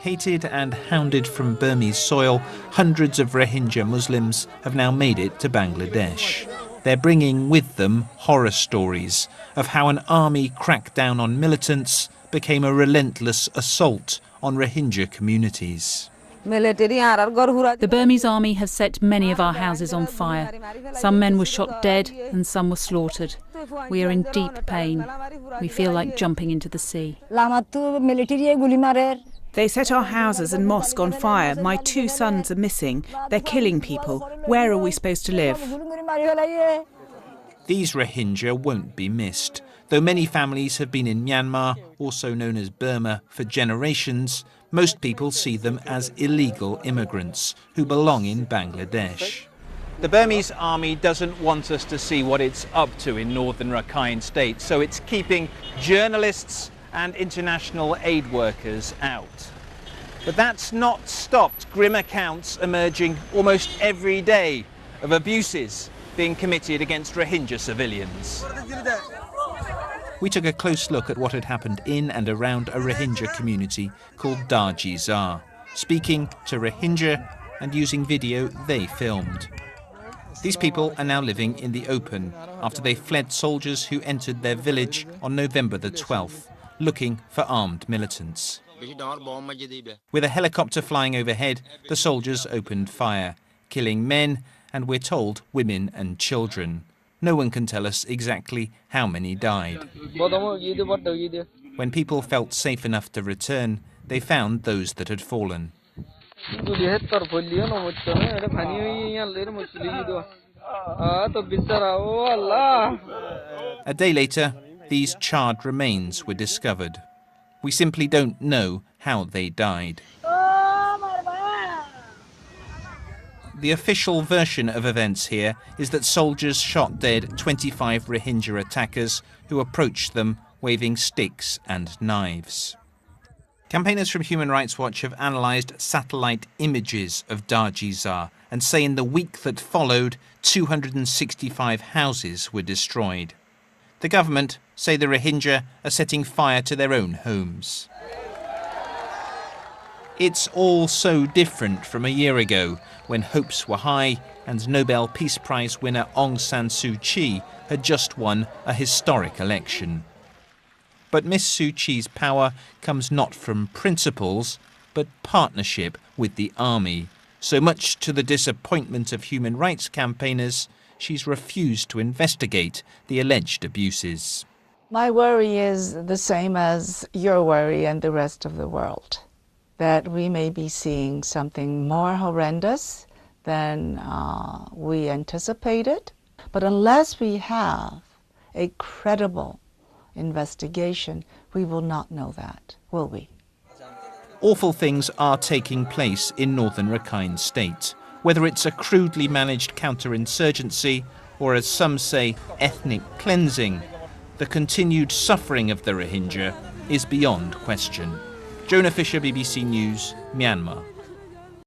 Hated and hounded from Burmese soil, hundreds of Rohingya Muslims have now made it to Bangladesh. They're bringing with them horror stories of how an army crackdown on militants became a relentless assault on Rohingya communities. The Burmese army have set many of our houses on fire. Some men were shot dead and some were slaughtered. We are in deep pain. We feel like jumping into the sea. They set our houses and mosque on fire. My 2 sons are missing. They're killing people. Where are we supposed to live? These Rohingya won't be missed. Though many families have been in Myanmar, also known as Burma, for generations, most people see them as illegal immigrants who belong in Bangladesh. The Burmese army doesn't want us to see what it's up to in northern Rakhine State, so it's keeping journalists and international aid workers out. But that's not stopped grim accounts emerging almost every day of abuses being committed against Rohingya civilians. We took a close look at what had happened in and around a Rohingya community called Darjizar, speaking to Rohingya and using video they filmed. These people are now living in the open after they fled soldiers who entered their village on November the 12th, looking for armed militants. With a helicopter flying overhead, the soldiers opened fire, killing men and, we're told, women and children. No one can tell us exactly how many died. When people felt safe enough to return, they found those that had fallen. A day later, these charred remains were discovered. We simply don't know how they died. The official version of events here is that soldiers shot dead 25 Rohingya attackers who approached them waving sticks and knives. Campaigners from Human Rights Watch have analysed satellite images of Darjizar and say in the week that followed, 265 houses were destroyed. The government say the Rohingya are setting fire to their own homes. It's all so different from a year ago, when hopes were high and Nobel Peace Prize winner Aung San Suu Kyi had just won a historic election. But Miss Suu Kyi's power comes not from principles, but partnership with the army. So much to the disappointment of human rights campaigners, she's refused to investigate the alleged abuses. My worry is the same as your worry and the rest of the world, that we may be seeing something more horrendous than we anticipated. But unless we have a credible investigation, we will not know that, will we? Awful things are taking place in northern Rakhine State, whether it's a crudely managed counterinsurgency or, as some say, ethnic cleansing. The continued suffering of the Rohingya is beyond question. Jonah Fisher, BBC News, Myanmar.